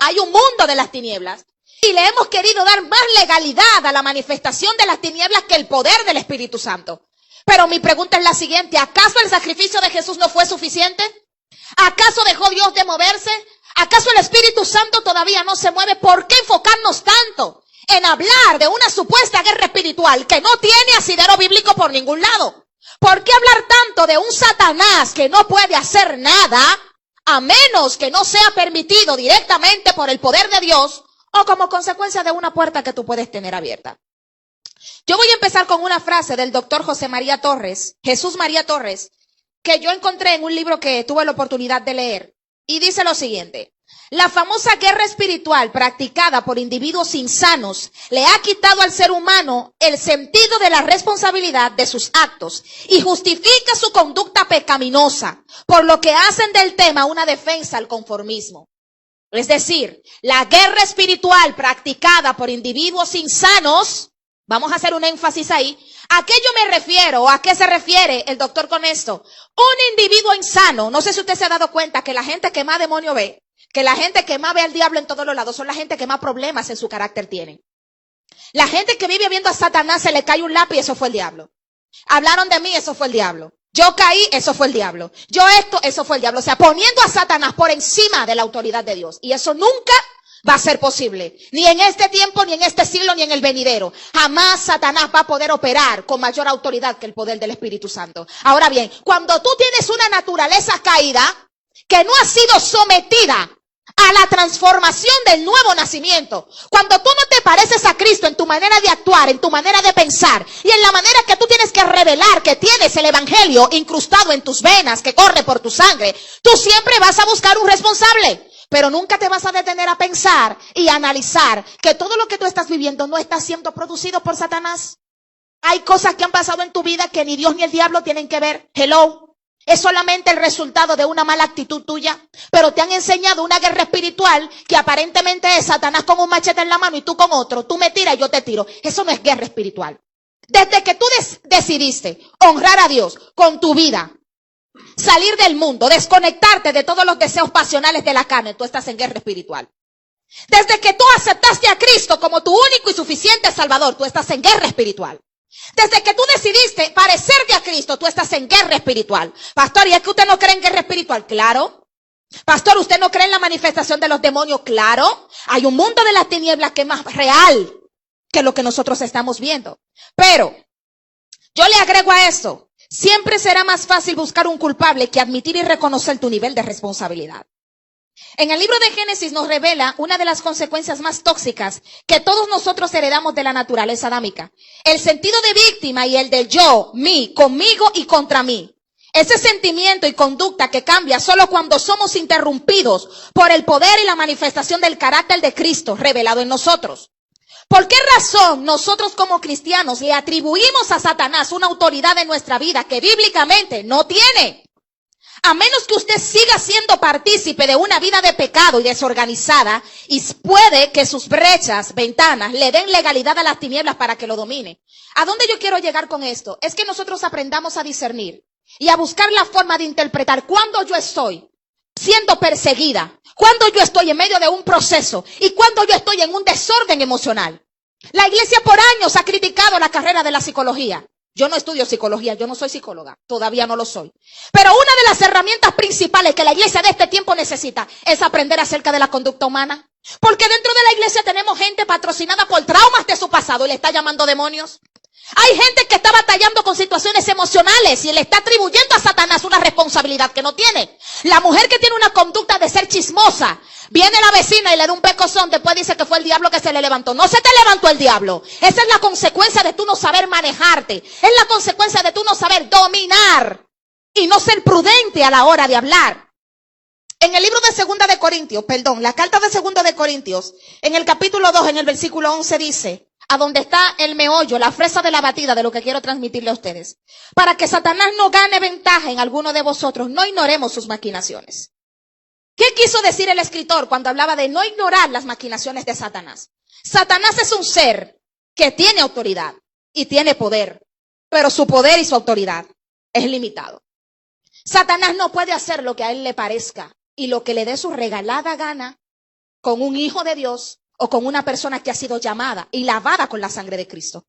Hay un mundo de las tinieblas. Y le hemos querido dar más legalidad a la manifestación de las tinieblas que el poder del Espíritu Santo. Pero mi pregunta es la siguiente: ¿acaso el sacrificio de Jesús no fue suficiente? ¿Acaso dejó Dios de moverse? ¿Acaso el Espíritu Santo todavía no se mueve? ¿Por qué enfocarnos tanto en hablar de una supuesta guerra espiritual que no tiene asidero bíblico por ningún lado? ¿Por qué hablar tanto de un Satanás que no puede hacer nada a menos que no sea permitido directamente por el poder de Dios o como consecuencia de una puerta que tú puedes tener abierta? Yo voy a empezar con una frase del doctor José María Torres, Jesús María Torres, que yo encontré en un libro que tuve la oportunidad de leer. Y dice lo siguiente: la famosa guerra espiritual practicada por individuos insanos le ha quitado al ser humano el sentido de la responsabilidad de sus actos y justifica su conducta pecaminosa, por lo que hacen del tema una defensa al conformismo. Es decir, la guerra espiritual practicada por individuos insanos, vamos a hacer un énfasis ahí. ¿A qué yo me refiero o a qué se refiere el doctor con esto? Un individuo insano, no sé si usted se ha dado cuenta que la gente que más demonio ve, que la gente que más ve al diablo en todos los lados, son la gente que más problemas en su carácter tienen. La gente que vive viendo a Satanás, se le cae un lápiz, eso fue el diablo. Hablaron de mí, eso fue el diablo. Yo caí, eso fue el diablo. Yo esto, eso fue el diablo. O sea, poniendo a Satanás por encima de la autoridad de Dios. Y eso nunca va a ser posible. Ni en este tiempo, ni en este siglo, ni en el venidero. Jamás Satanás va a poder operar con mayor autoridad que el poder del Espíritu Santo. Ahora bien, cuando tú tienes una naturaleza caída que no ha sido sometida a la transformación del nuevo nacimiento, cuando tú no te pareces a Cristo en tu manera de actuar, en tu manera de pensar y en la manera que tú tienes que revelar que tienes el evangelio incrustado en tus venas, que corre por tu sangre, tú siempre vas a buscar un responsable. Pero nunca te vas a detener a pensar y a analizar que todo lo que tú estás viviendo no está siendo producido por Satanás. Hay cosas que han pasado en tu vida que ni Dios ni el diablo tienen que ver. Hello. Es solamente el resultado de una mala actitud tuya. Pero te han enseñado una guerra espiritual que aparentemente es Satanás con un machete en la mano y tú con otro. Tú me tiras y yo te tiro. Eso no es guerra espiritual. Desde que tú decidiste honrar a Dios con tu vida, salir del mundo, desconectarte de todos los deseos pasionales de la carne, tú estás en guerra espiritual. Desde que tú aceptaste a Cristo como tu único y suficiente Salvador, tú estás en guerra espiritual. Desde que tú decidiste parecerte a Cristo, tú estás en guerra espiritual. Pastor, ¿y es que usted no cree en guerra espiritual? Claro. Pastor, ¿usted no cree en la manifestación de los demonios? Claro. Hay un mundo de las tinieblas que es más real que lo que nosotros estamos viendo. Pero yo le agrego a eso: siempre será más fácil buscar un culpable que admitir y reconocer tu nivel de responsabilidad. En el libro de Génesis nos revela una de las consecuencias más tóxicas que todos nosotros heredamos de la naturaleza adámica. El sentido de víctima y el de yo, mí, conmigo y contra mí. Ese sentimiento y conducta que cambia solo cuando somos interrumpidos por el poder y la manifestación del carácter de Cristo revelado en nosotros. ¿Por qué razón nosotros como cristianos le atribuimos a Satanás una autoridad en nuestra vida que bíblicamente no tiene? A menos que usted siga siendo partícipe de una vida de pecado y desorganizada, y puede que sus brechas, ventanas, le den legalidad a las tinieblas para que lo domine. ¿A dónde yo quiero llegar con esto? Es que nosotros aprendamos a discernir y a buscar la forma de interpretar cuando yo estoy siendo perseguida, cuando yo estoy en medio de un proceso y cuando yo estoy en un desorden emocional. La iglesia por años ha criticado la carrera de la psicología. Yo no estudio psicología, yo no soy psicóloga, todavía no lo soy. Pero una de las herramientas principales que la iglesia de este tiempo necesita es aprender acerca de la conducta humana. Porque dentro de la iglesia tenemos gente patrocinada por traumas de su pasado y le está llamando demonios. Hay gente que está batallando con situaciones emocionales y le está atribuyendo a Satanás una responsabilidad que no tiene. La mujer que tiene una conducta de ser chismosa, viene la vecina y le da un pecozón, después dice que fue el diablo que se le levantó. No se te levantó el diablo. Esa es la consecuencia de tú no saber manejarte. Es la consecuencia de tú no saber dominar y no ser prudente a la hora de hablar. En el libro de la carta de 2 de Corintios, en el capítulo 2, en el versículo 11 dice, a donde está el meollo, la fresa de la batida de lo que quiero transmitirle a ustedes. Para que Satanás no gane ventaja en alguno de vosotros, no ignoremos sus maquinaciones. ¿Qué quiso decir el escritor cuando hablaba de no ignorar las maquinaciones de Satanás? Satanás es un ser que tiene autoridad y tiene poder, pero su poder y su autoridad es limitado. Satanás no puede hacer lo que a él le parezca y lo que le dé su regalada gana con un hijo de Dios o con una persona que ha sido llamada y lavada con la sangre de Cristo.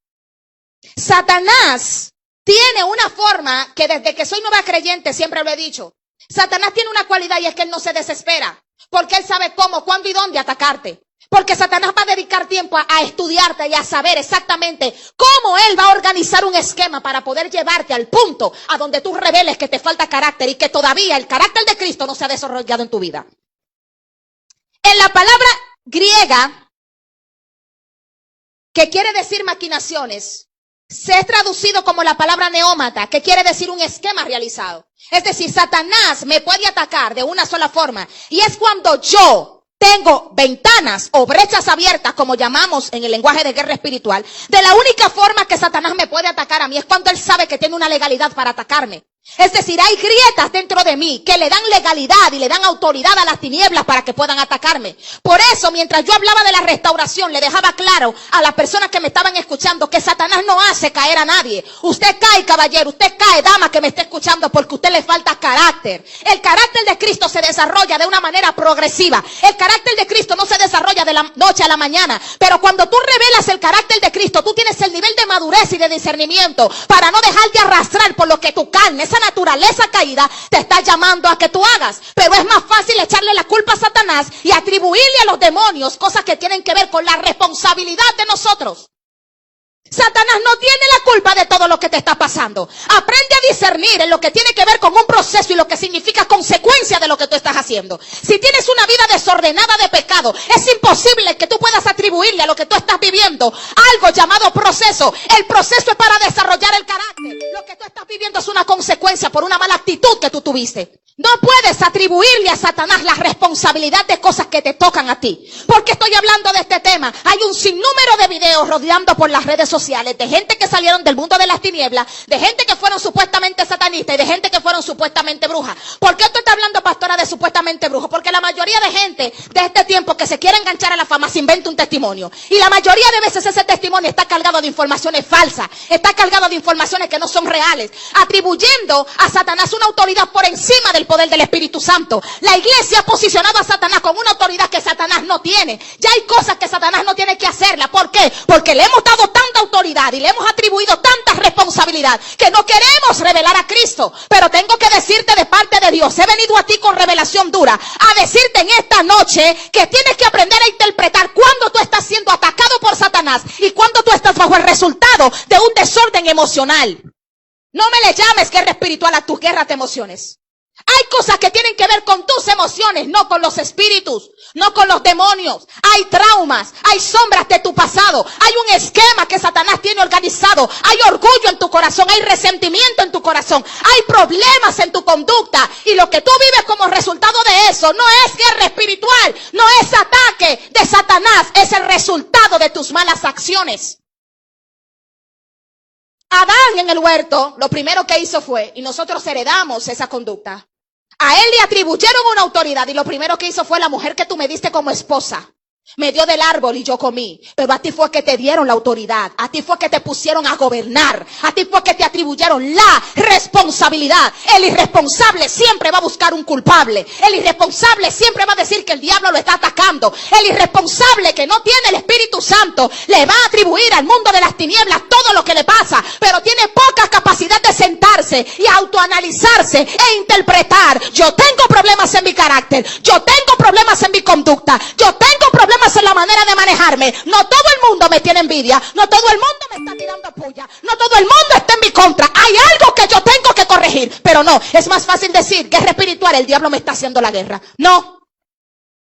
Satanás tiene una forma que desde que soy nueva creyente siempre lo he dicho. Satanás tiene una cualidad y es que él no se desespera. Porque él sabe cómo, cuándo y dónde atacarte. Porque Satanás va a dedicar tiempo a estudiarte y a saber exactamente cómo él va a organizar un esquema para poder llevarte al punto a donde tú reveles que te falta carácter y que todavía el carácter de Cristo no se ha desarrollado en tu vida. En la palabra griega, que quiere decir maquinaciones, se es traducido como la palabra neómata, que quiere decir un esquema realizado. Es decir, Satanás me puede atacar de una sola forma, y es cuando yo tengo ventanas o brechas abiertas, como llamamos en el lenguaje de guerra espiritual. De la única forma que Satanás me puede atacar a mí es cuando él sabe que tiene una legalidad para atacarme. Es decir, hay grietas dentro de mí que le dan legalidad y le dan autoridad a las tinieblas para que puedan atacarme. Por eso, mientras yo hablaba de la restauración, le dejaba claro a las personas que me estaban escuchando que Satanás no hace caer a nadie. Usted cae, caballero, usted cae, dama que me esté escuchando, porque a usted le falta carácter. El carácter de Cristo se desarrolla de una manera progresiva. El carácter de Cristo no se desarrolla de la noche a la mañana. Pero cuando tú revelas el carácter de Cristo, tú tienes el nivel de madurez y de discernimiento para no dejarte arrastrar por lo que tu carne, esa naturaleza caída, te está llamando a que tú hagas. Pero es más fácil echarle la culpa a Satanás y atribuirle a los demonios cosas que tienen que ver con la responsabilidad de nosotros. Satanás no tiene la culpa de todo lo que te está pasando. Aprende a discernir en lo que tiene que ver con un proceso y lo que significa consecuencia de lo que tú estás haciendo. Si tienes una vida desordenada de pecado, es imposible que tú puedas atribuirle a lo que tú estás viviendo algo llamado proceso. El proceso es para desarrollar el carácter. Lo que tú estás viviendo es una consecuencia por una mala actitud que tú tuviste. No puedes atribuirle a Satanás la responsabilidad de cosas que te tocan a ti. ¿Por qué estoy hablando de este tema? Hay un sinnúmero de videos rodeando por las redes sociales de gente que salieron del mundo de las tinieblas, de gente que fueron supuestamente satanistas y de gente que fueron supuestamente brujas. ¿Por qué estoy hablando, pastora, de supuestamente brujas? Porque la mayoría de gente de este tiempo que se quiere enganchar a la fama se inventa un testimonio. Y la mayoría de veces ese testimonio está cargado de informaciones falsas, está cargado de informaciones que no son reales, atribuyendo a Satanás una autoridad por encima del poder del Espíritu Santo. La iglesia ha posicionado a Satanás con una autoridad que Satanás no tiene. Ya hay cosas que Satanás no tiene que hacerla. ¿Por qué? Porque le hemos dado tanta autoridad y le hemos atribuido tanta responsabilidad que no queremos revelar a Cristo. Pero tengo que decirte de parte de Dios, he venido a ti con revelación dura, a decirte en esta noche que tienes que aprender a interpretar cuando tú estás siendo atacado por Satanás y cuando tú estás bajo el resultado de un desorden emocional. No me le llames guerra espiritual a tus guerras de emociones. Hay cosas que tienen que ver con tus emociones, no con los espíritus, no con los demonios. Hay traumas, hay sombras de tu pasado, hay un esquema que Satanás tiene organizado, hay orgullo en tu corazón, hay resentimiento en tu corazón, hay problemas en tu conducta. Y lo que tú vives como resultado de eso no es guerra espiritual, no es ataque de Satanás, es el resultado de tus malas acciones. Adán en el huerto, lo primero que hizo fue, y nosotros heredamos esa conducta, a él le atribuyeron una autoridad y lo primero que hizo fue: la mujer que tú me diste como esposa me dio del árbol y yo comí. Pero a ti fue que te dieron la autoridad, a ti fue que te pusieron a gobernar, a ti fue que te atribuyeron la responsabilidad. El irresponsable siempre va a buscar un culpable, el irresponsable siempre va a decir que el diablo lo está atacando, el irresponsable que no tiene el Espíritu Santo le va a atribuir al mundo de las tinieblas todo lo que le pasa, pero tiene poca capacidad de sentarse y autoanalizarse e interpretar: yo tengo problemas en mi carácter, yo tengo problemas en mi conducta, yo tengo problemas en la manera de manejarme. No todo el mundo me tiene envidia, no todo el mundo me está tirando puya, no todo el mundo está en mi contra. Hay algo que yo tengo que corregir. Pero no, es más fácil decir guerra espiritual, el diablo me está haciendo la guerra. No,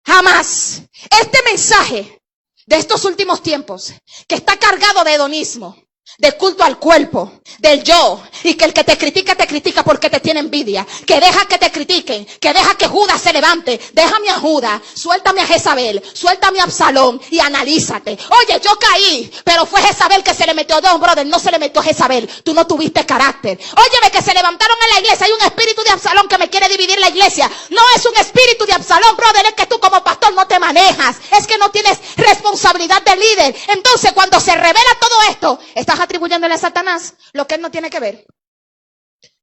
jamás. Este mensaje de estos últimos tiempos, que está cargado de hedonismo, de culto al cuerpo, del yo, y que el que te critica porque te tiene envidia, que deja que te critiquen, que deja que Judas se levante. Déjame a Judas, suéltame a Jezabel, suéltame a Absalón y analízate. Oye, yo caí, pero fue Jezabel que se le metió. No, brother, no se le metió a Jezabel, tú no tuviste carácter. Óyeme, que se levantaron en la iglesia, hay un espíritu de Absalón que me quiere dividir la iglesia. No es un espíritu de Absalón, brother, es que tú como pastor no te manejas, es que no tienes responsabilidad de líder. Entonces, cuando se revela todo esto, estás atribuyéndole a Satanás lo que él no tiene que ver.